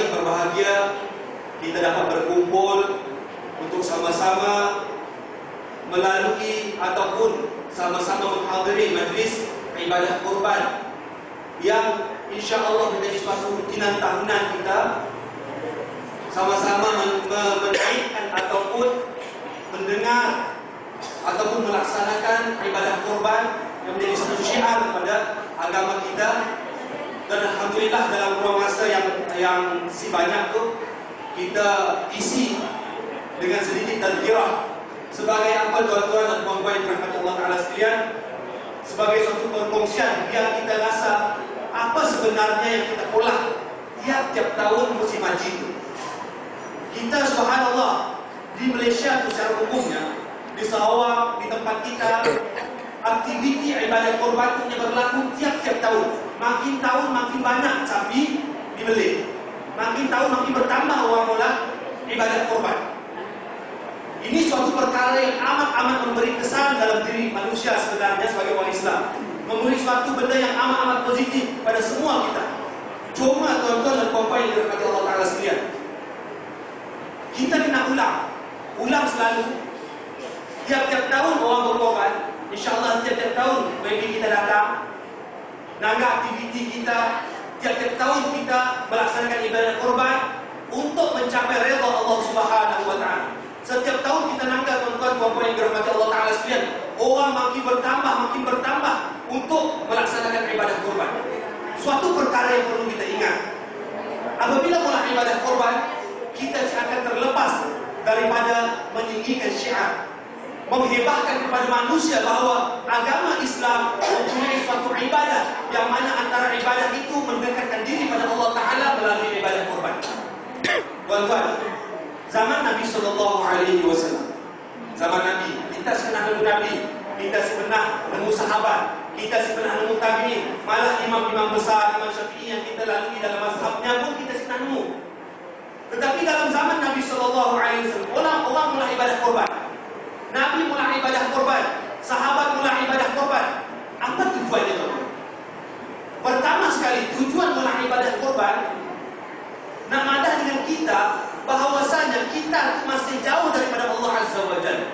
yang berbahagia, kita dapat berkumpul untuk sama-sama melalui ataupun sama-sama menghadiri majlis ibadah kurban yang insya Allah menjadi suatu rutinan tahunan kita, sama-sama menaikkan ataupun mendengar ataupun melaksanakan ibadah kurban yang menjadi satu syiar kepada agama kita. Dan alhamdulillah dalam ruang masa yang si banyak tu kita isi dengan sedikit tadhkirah sebagai apa tuan-tuan dan puan-puan yang dirahmati Allah Taala sekalian, sebagai suatu perkongsian biar kita rasa apa sebenarnya yang kita olah tiap-tiap tahun musim haji itu. Kita subhanallah di Malaysia tu secara umumnya, di Sarawak, di tempat kita, aktiviti ibadah kurban itu berlaku tiap-tiap tahun. Makin tahun makin banyak sapi dibeli, makin tahun makin bertambah orang mula ibadah kurban. Ini suatu perkara yang amat-amat memberi kesan dalam diri manusia sebenarnya sebagai orang Islam, memberi suatu benda yang amat-amat positif pada semua kita. Cuma tuan-tuan dan puan-puan yang dirahmati Allah Taala sekalian, kita kena ulang selalu. Tiap-tiap tahun orang berkorban, insya-Allah tiap-tiap tahun bagi kita datang, naga aktiviti kita, tiap-tiap tahun kita melaksanakan ibadah kurban untuk mencapai redha Allah Subhanahu wa taala. Setiap tahun kita naga tuan-tuan puan-puan yang dirahmati Allah Taala sekalian, orang makin bertambah untuk melaksanakan ibadah kurban. Suatu perkara yang perlu kita ingat, apabila mulai ibadah kurban, kita akan terlepas daripada meninggikan syiar, menghebahkan kepada manusia bahawa agama Islam mempunyai suatu ibadah yang mana antara ibadah itu mendekatkan diri pada Allah Ta'ala melalui ibadah kurban. Tuan-tuan, zaman Nabi SAW, zaman Nabi, kita pernah nemu Nabi, kita pernah nemu sahabat, kita pernah nemu tabi'in, malah imam-imam besar, Imam Syafi'i yang kita lalui dalam mazhabnya pun kita pernah nemu. Tetapi dalam zaman Nabi SAW, orang mulai ibadah kurban. Nabi mulai ibadah kurban, sahabat mulai ibadah kurban. Apa tujuannya itu? Pertama sekali, tujuan mulai ibadah kurban nak madah dengan kita bahawasanya kita masih jauh daripada Allah Azza wa Jalla.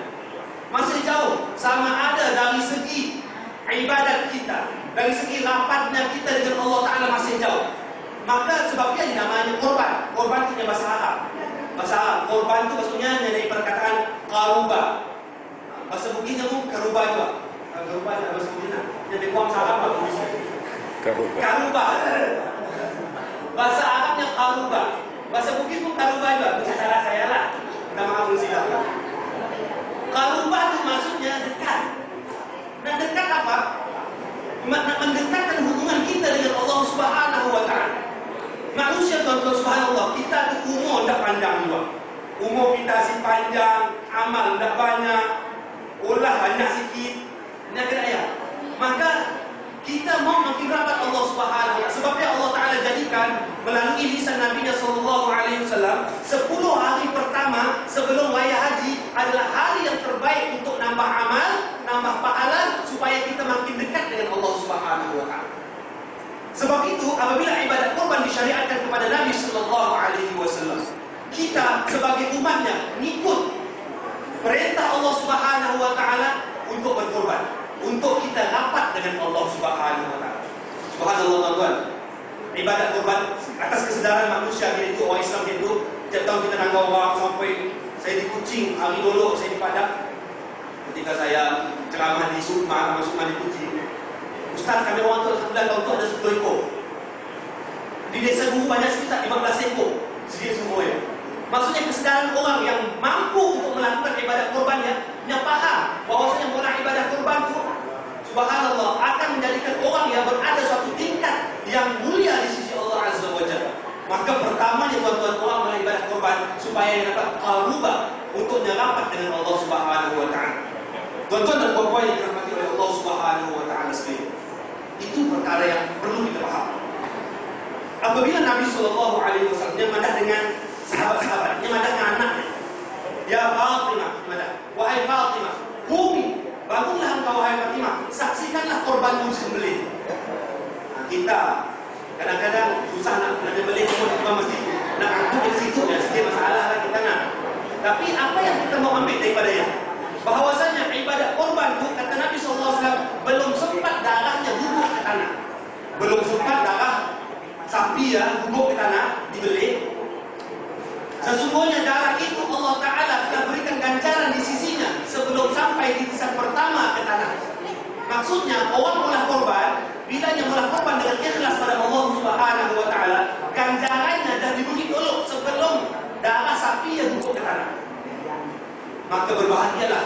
Masih jauh, sama ada dari segi ibadat kita, dari segi rapatnya kita dengan Allah Ta'ala masih jauh. Maka sebabnya namanya kurban. Kurban itu bahasa Arab. Bahasa Arab, kurban itu maksudnya dari perkataan karuba. Bahasa Bukinya pun karuba juga. Karuba adalah bahasa Bukina. Jadi kuang salam apa? Karuba. Bahasa Arabnya karuba. Bahasa Bukit pun karuba juga. Bukan salah saya lah. Kita maaf silap. Karuba itu maksudnya dekat. Nah dekat apa? Nak mendekatkan hubungan kita dengan Allah Subhanahu wa Ta'ala. Manusia tuan-tuan subhanallah, kita tu umur tak panjang juga. Umur kita si panjang, amal tak banyak, ulah banyak sikit. Nak kena ya. Maka kita mau makin rapat Allah Subhanahu wa Ta'ala. Sebabnya Allah Ta'ala jadikan melalui lisan Nabi sallallahu alaihi wasallam 10 hari pertama sebelum raya haji adalah hari yang terbaik untuk nambah amal, nambah pahala supaya kita makin dekat dengan Allah Subhanahu wa Ta'ala. Sebab itu apabila ibadat kurban disyariatkan kepada Nabi sallallahu alaihi wasallam, kita sebagai umatnya mengikut perintah Allah Subhanahu wa Ta'ala untuk berkorban, untuk kita rapat dengan Allah Subhanahu wa Ta'ala. Subhanallah tuan-tuan. Ibadat kurban atas kesedaran manusia itu orang Islam itu, setiap tahun kita nangga orang sampai saya di Kuching, hari dulu saya di Padang. Ketika saya ceramah di Sukma, masuk di Kuching. Ustaz, kami orang tu alhamdulillah tahun tu ada 10 ekor. Di desa Guru banyak sekitar 15 ekor. Sedikit semua ya. Maksudnya kesedaran orang yang mampu untuk melakukan ibadat kurban yang faham bahawasanya mulai ibadah kurban itu subhanallah akan menjadikan orang yang berada suatu tingkat yang mulia di sisi Allah Azza wa Jalla. Maka pertamanya tuan-tuan orang mulai ibadah kurban supaya dapat qarubah untuk rapat dengan Allah Subhanahu wa Ta'ala. Tuan-tuan dan puan-puan yang dirahmati oleh Allah Subhanahu wa Ta'ala sekalian, itu perkara yang perlu kita faham. Apabila Nabi sallallahu alaihi wasallam dia madah dengan sahabat-sahabat, dia madah dengan anaknya. Ya Fatimah, madah. Wahai Fatimah, qumi, bangunlah engkau wahai Fatimah, saksikanlah korban sembelih. Kita kadang-kadang susah nak beli semua di masjid. Nak Tapi apa yang kita mau ambil daripadanya? Bahwasanya ibadat korban itu kata Nabi SAW belum sempat darahnya gugur ke tanah. Belum sempat darah sapi gugur ke tanah dibeli. Sesungguhnya darah itu Allah Ta'ala telah berikan ganjaran di sisinya sebelum sampai titisan pertama ke tanah. Maksudnya orang mula korban, bila yang mula korban dengan ikhlas pada Allah Subhanahu Wa Ta'ala, ganjarannya dah diberi dulu sebelum darah sapi yang gugur ke tanah. Maka berbahagialah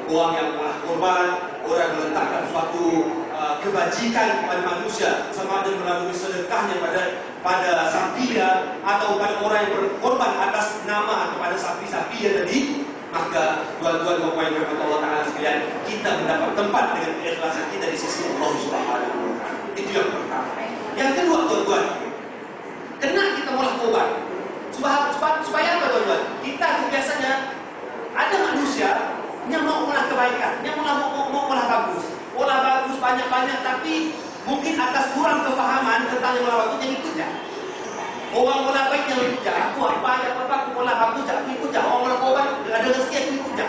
orang yang mula korban, orang yang meletakkan suatu kebajikan kepada manusia, sama ada melalui sedekahnya pada sapi atau pada orang yang berkorban atas nama kepada sapi-sapi yang tadi. Maka tuan-tuan dan puan yang Allah Ta'ala sekalian, kita mendapat tempat dengan keikhlasan kita di sisi Allah Subhanahu Wa Ta'ala. Itu yang pertama. Yang kedua tuan-tuan, kena kita mula korban supaya apa tuan-tuan? Kita biasanya ada manusia yang mau mula kebaikan, yang mau mula bagus, banyak-banyak, tapi mungkin atas kurang kefahaman tentang yang mula bagus yang ikut je. Orang mula baik yang ikut je. Aku aku mula bagus je, aku ikut je. Orang mula korban ada rezeki, aku ikut je.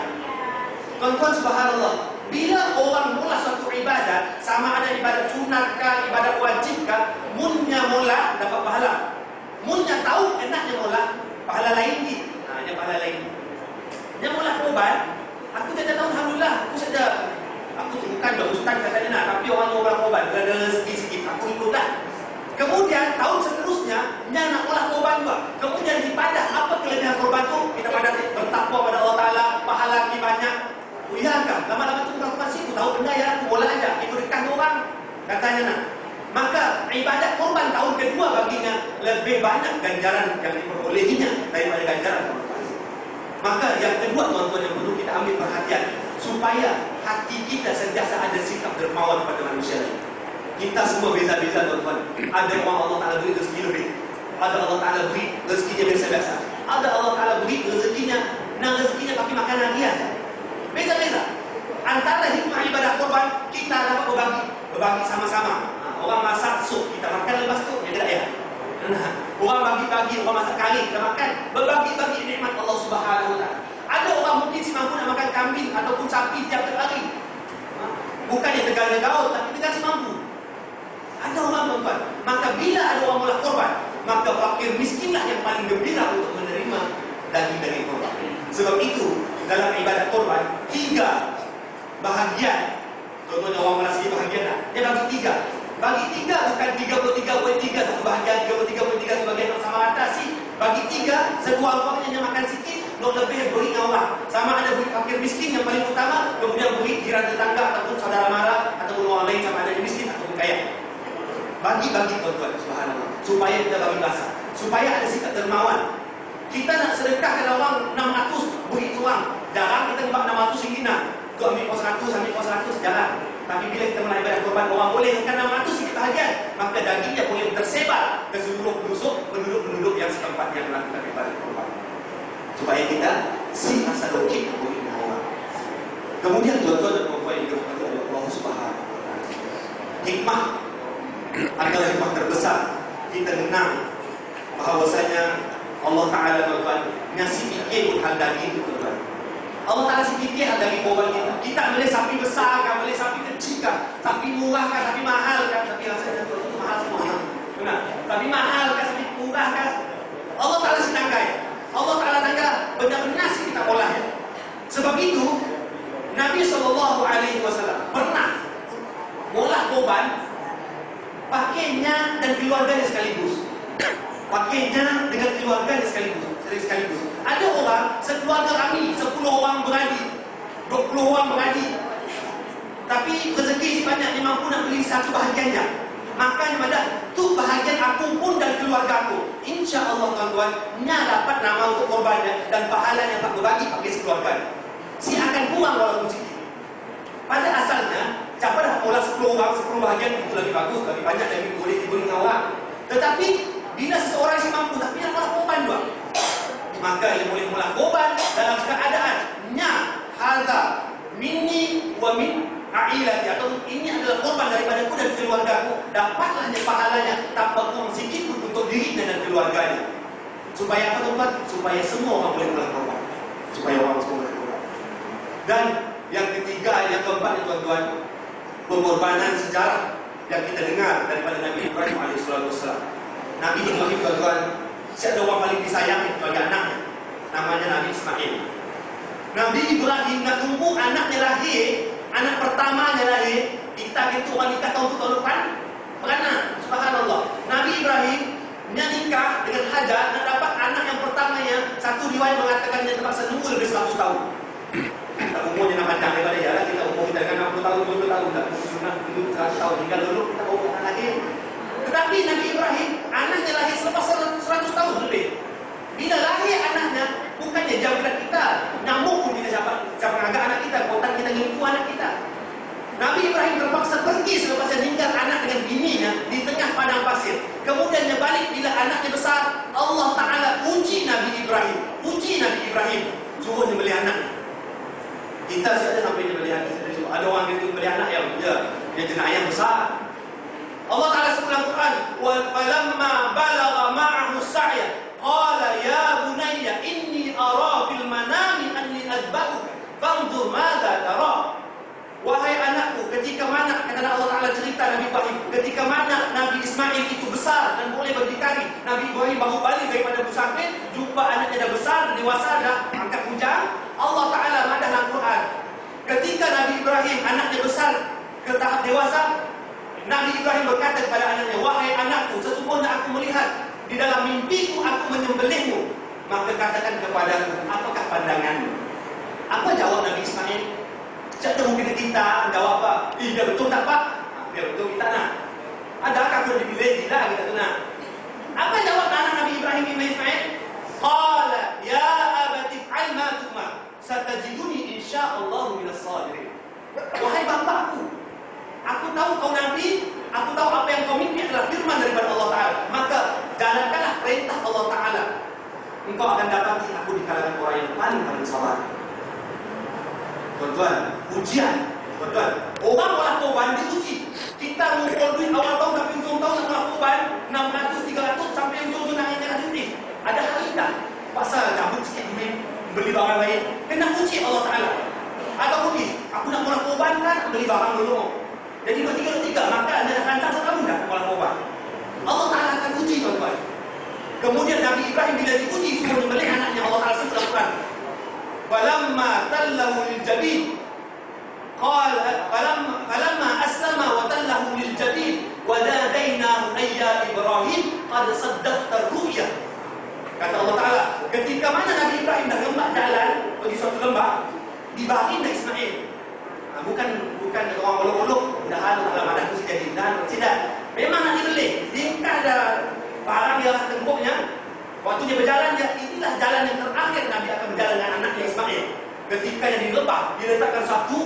Tuan-tuan subhanallah, bila orang mula suatu ibadat, sama ada ibadat sunat kah, ibadat wajib kah, munnya mula dapat pahala. Munnya tahu enaknya mula pahala lain ni. Dia pahala lain. Dia mula korban, aku tidak tahu alhamdulillah, aku bukan ustaz katanya nak, tapi orang korban ada rezeki sikit, aku ikutlah. Kemudian tahun seterusnya dia nak mula korban juga. Kemudian dipadah apa kelebihan korban tu? Kita padah bertakwa pada Allah Ta'ala, pahala lebih banyak. Iya kan? Lama-lama tu korban situ tahu benda aku bola aja, ikut-ikutan orang katanya nak. Maka ibadat korban tahun kedua baginya lebih banyak ganjaran yang diperolehinya daripada ganjaran korban. Maka yang kedua tuan-tuan yang perlu kita ambil perhatian, supaya hati kita sentiasa ada sikap dermawan pada manusia lain. Kita semua beza-beza tuan-tuan. Ada orang Allah Ta'ala beri rezeki lebih, ada Allah Ta'ala beri rezekinya biasa-biasa, ada Allah Ta'ala beri rezekinya pakai makan harian. Beza-beza. Antara hikmah ibadah korban, kita dapat berbagi sama-sama. Orang masak sup, kita makan lepas tu, ya tidak ya? Orang bagi-bagi, orang masak kari, kita makan. Berbagi-bagi nikmat Allah Subhanahu Wa Ta'ala. Ada orang mungkin si mampu nak makan kambing ataupun sapi tiap hari. Bukan yang tegal-tegal, tapi tegal si mampu. Ada orang tuan-tuan. Maka bila ada orang mula korban, maka fakir miskinlah yang paling gembira untuk menerima daging dari korban. Sebab itu dalam ibadat korban 3 bahagian. Tuan-tuan orang merasa bahagian tak? Dia bagi 3. Bagi 3 bukan 33.3 satu bahagian, 33.3 sebagian sama rata sih. Bagi 3 seruang-ruangnya yang makan sikit, nak lebih beri orang. Sama ada beri fakir miskin yang paling utama, kemudian beri jiran tetangga ataupun saudara mara ataupun orang lain sama ada miskin ataupun kaya. Bagi-bagi tuan-tuan subhanallah, supaya kita bagi rasa, supaya ada sikap dermawan. Kita nak sedekahkan orang 600 beri orang, jarang kita buat 600 ringgit nak. Tu ambil kos 100, jarang. Tapi bila kita mulai ibadat korban, orang boleh makan 600 sikit bahagian, maka dagingnya boleh tersebar ke seluruh penduduk yang setempat yang melakukan ibadat korban. Supaya kita si rasa lokit beri orang. Kemudian tuan-tuan dan puan-puan yang dirahmati oleh Allah Subhanahu Wa Ta'ala, hikmah adalah hikmah terbesar. Kita menang bahawasanya Allah Ta'ala tuan-tuan ngasih fikir hal daging itu tuan-tuan. Allah Ta'ala si fikir hal daging korban kita. Kita boleh sapi besar kan, boleh sapi kecil kan, sapi murah kan, sapi mahal kan. Tapi rasanya tuan itu mahal semua. Benar? Sapi mahal kan, sapi murah kan. Allah Ta'ala si tanggai. Allah Ta'ala tanggai benar-benar si kita olah ya. Sebab itu Nabi SAW pernah olah korban pakainya dan keluarganya sekaligus. Pakainya dengan keluarganya sekaligus. Ada orang sekeluarga kami 10 orang beradik, 20 orang beradik, tapi rezeki si banyak dia mampu nak beli satu bahagiannya. Maka pada tu bahagian aku pun dan keluarga aku, insya-Allah tuan-tuan, nya dapat nama untuk korbannya dan pahala yang tak berbagi pakai sekeluarga. Si akan kurang walaupun sikit. Pada asalnya siapa dah mula 10 orang, 10 bahagian itu lebih bagus, lebih banyak lagi boleh diberi dengan orang. Tetapi bila seseorang si mampu tapi nak mula korban juga, maka ia boleh mula korban dalam keadaan nya hadza minni wa min ailati, atau ini adalah korban daripada aku dan keluarga aku, dapatlah pahalanya tanpa kurang sikit pun untuk diri dan keluarganya. Supaya apa tuan? Supaya semua orang boleh mulakan korban. Supaya orang semua boleh korban. Dan yang ketiga, yang keempat tuan-tuan, pengorbanan sejarah yang kita dengar daripada Nabi Ibrahim AS. Nabi Ibrahim tuan-tuan, siapa orang paling disayang bagi anaknya? Namanya Nabi Ismail. Nabi Ibrahim nak tunggu anaknya lahir, anak pertamanya lahir. Kita gitu orang nikah tahun depan, beranak. Subhanallah. Nabi Ibrahim nikah dengan Hajar, nak dapat anak yang pertamanya. Satu riwayat mengatakan dia terpaksa nunggu lebih 100 tahun. Tak umurnya nak panjang daripada dia lah. Kita umur kita dengan 60 tahun, 20 tahun, tak sunat dulu 100 tahun. Hingga dulu kita umur anak lahir. Tetapi Nabi Ibrahim, anaknya lahir selepas 100 tahun lebih. Bila lahir anaknya, bukannya jauh dekat kita, nyamuk pun kita siapa agak anak kita, kotak kita ngipu anak kita. Nabi Ibrahim terpaksa pergi selepas dia meninggal anak dengan bininya di tengah padang pasir. Kemudian dia balik bila anaknya besar. Allah Ta'ala uji Nabi Ibrahim. Suruh dia beli anak. Kita saja sampai dia beli anak. Ada orang yang beli anak yang dia jenak ayam besar. Allah Ta'ala sebut dalam Quran, وَفَلَمَّا بَلَغَ مَعَهُ السَّعْيَ قَالَ يَا بُنَيَّ إِنِّي أَرَى فِي الْمَنَامِ أَنِّي أَذْبَحُكَ فَانْظُرْ مَاذَا تَرَى. Wahai anakku, ketika mana, kata Allah Ta'ala cerita Nabi Ibrahim, ketika mana Nabi Ismail itu besar dan boleh berdikari. Nabi Ibrahim baru balik daripada musafir, jumpa anaknya dah besar, dewasa, dah angkat bujang. Allah Ta'ala madah dalam Quran, ketika Nabi Ibrahim anaknya besar ke tahap dewasa, Nabi Ibrahim berkata kepada anaknya, wahai anakku, sesungguhnya aku melihat di dalam mimpiku aku menyembelihmu. Maka katakan kepadaku, apakah pandanganmu? Apa jawab Nabi Ismail? Siapa mungkin kita jawab apa? Dia betul tak pak? Dia betul kita nak. Adakah perlu dipilih? Tidak kita nak. Apa jawab anak Nabi Ibrahim bin Ismail? Qala ya abati fa'al ma tu'mar satajiduni insyaallah minas sabirin. Wahai bapakku, aku tahu kau nabi, aku tahu apa yang kau mimpi adalah firman daripada Allah Ta'ala. Maka jalankanlah perintah Allah Ta'ala. Engkau akan dapati aku di kalangan orang yang paling sabar. Tuan-tuan, ujian. Tuan-tuan, orang olah korban diuji. Kita mengumpul duit awal tahun sampai ujung tahun nak olah korban 600, 300 sampai ujung-ujung nak nyerah duit. Ada hal tak? Pasal cabut sikit duit, beli barang lain. Kena uji Allah Ta'ala. Ataupun aku nak olah korban kan, beli barang dulu. Jadi bertiga-tiga, maka anda dah hantar sekamu dah olah korban. Allah Ta'ala akan uji tuan-tuan. Kemudian Nabi Ibrahim bila diuji suruh menyembelih anaknya, Allah Ta'ala sebut dalam Quran. Falamma tallahu liljabin qala falamma aslama wa tallahu liljabin wa nadainahu ayya Ibrahim qad saddaqta ru'ya. Kata Allah Ta'ala, ketika mana Nabi Ibrahim dah lembah jalan pergi suatu lembah, dibawain Ismail. Bukan orang olok-olok dah dalam ada kursi jadi dan tidak. Memang nak dibeli. Jika ada barang yang tengkuknya, waktu dia berjalan, inilah jalan yang terakhir Nabi akan berjalan dengan anaknya Ismail. Ketika yang dilebah, diletakkan satu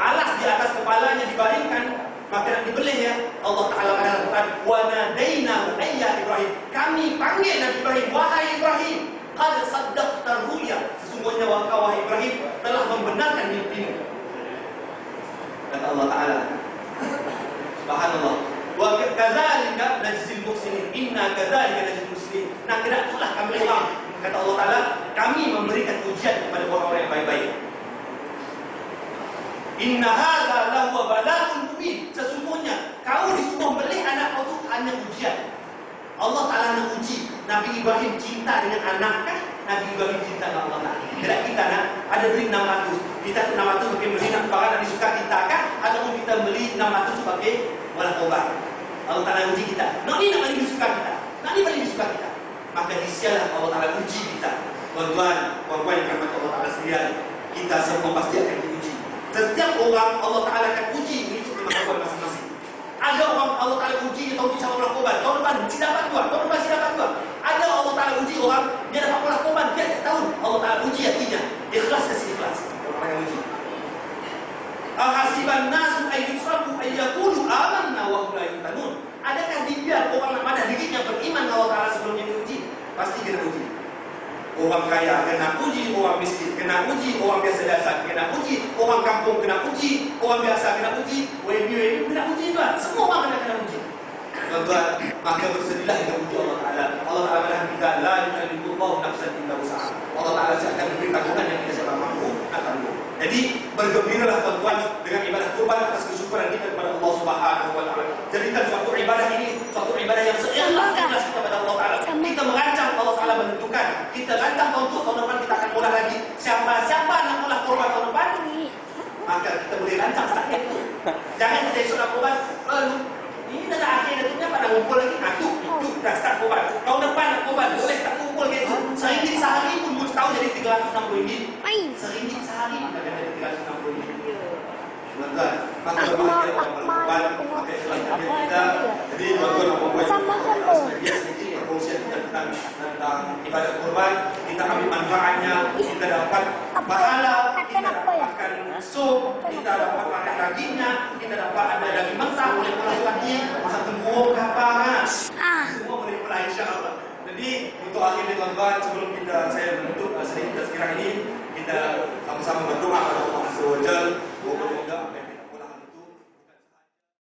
alas di atas kepalanya, dibaringkan, maka nak dibelih ya. Allah Ta'ala kata dalam Quran, wa nadainahu ayya Ibrahim. Kami panggil Nabi Ibrahim, wahai Ibrahim, qad saddaqta ru'ya. Sesungguhnya wahai Ibrahim telah membenarkan mimpimu. Kata Allah Ta'ala, subhanallah, wa kadzalika najzil muhsinin, inna kadzalika najzil muhsinin. Nah, kira itulah kami orang. Kata Allah Ta'ala, kami memberikan ujian kepada orang-orang yang baik-baik. Inna hadza lahu bala'un mubin. Sesungguhnya kau disuruh beli anak kau itu hanya ujian. Allah Ta'ala nak uji Nabi Ibrahim cinta dengan anak kah? Nabi Ibrahim cinta dengan Allah Ta'ala. Tidak kita nak ada duit 600. Kita 600 sebagai beli nak barang yang disuka kita kah? Ataupun kita beli 600 sebagai wala korban. Allah Ta'ala uji kita. Nak ni nak beli disuka kita. Nak ni beli disuka kita. Maka disialah Allah Ta'ala uji kita. Tuan-tuan, puan-puan yang kata Allah Ta'ala sekalian, kita semua pasti akan diuji. Setiap orang Allah Ta'ala akan uji mengikut kemampuan masing-masing. Ada orang Allah Ta'ala uji tahun ini sama olah korban, tahun depan dia dapat dua, tahun depan dia dapat dua. Ada Allah Ta'ala uji orang dia dapat olah korban tiap tahun. Allah Ta'ala uji hatinya, ikhlas kasih ikhlas. Orang yang uji. Ahasiban nasu ayyusrafu ayyaqulu amanna wa hum la yuftanun. Adakah dibiar orang nak madah dirinya beriman Allah Ta'ala sebelumnya diuji? Pasti kena uji. Orang kaya kena uji, orang miskin kena uji, orang biasa-biasa kena uji, orang kampung kena uji, orang biasa kena uji, WB kena uji tuan. Semua orang kena uji. Tuan-tuan, maka bersedilah kita uji Allah Ta'ala. Allah Ta'ala kita la yukallifullahu nafsan illa wus'aha. Allah Ta'ala akan memberi tanggungan yang tidak siapa mampu akan. Jadi bergembiralah tuan-tuan dengan ibadah kurban atas kesyukuran kita kepada Allah Subhanahu wa Ta'ala. Jadikan suatu ibadah ini suatu ibadah yang seikhlas kita kepada Allah Ta'ala. Kita merancang, Allah Ta'ala menentukan. Kita rancang untuk tahun depan kita akan mulai lagi. Siapa nak mulai kurban tahun depan, maka kita boleh rancang saat itu. Jangan kita esok nak kurban, ini dah akhir itu pada ngumpul lagi. Itu dah start kurban. Tahun depan nak kurban, boleh tak kumpul gitu. RM1 sehari pun setahun jadi RM360. RM1 sehari maka jadi RM360. Tuan-tuan, maka berbahagia orang berkurban, maka ikhlaskan kita. Jadi tuan-tuan membuat sedikit perkongsian kita tentang ibadah kurban. Kita ambil manfaatnya, kita dapat pahala, kita dapatkan sup, kita dapat makan dagingnya, kita dapat ada daging mentah, boleh mulai lagi, masa tempurung kapal, semua boleh mulai insya Allah. Jadi untuk akhirnya tuan-tuan, sebelum saya menutup sedikit sekiranya ini,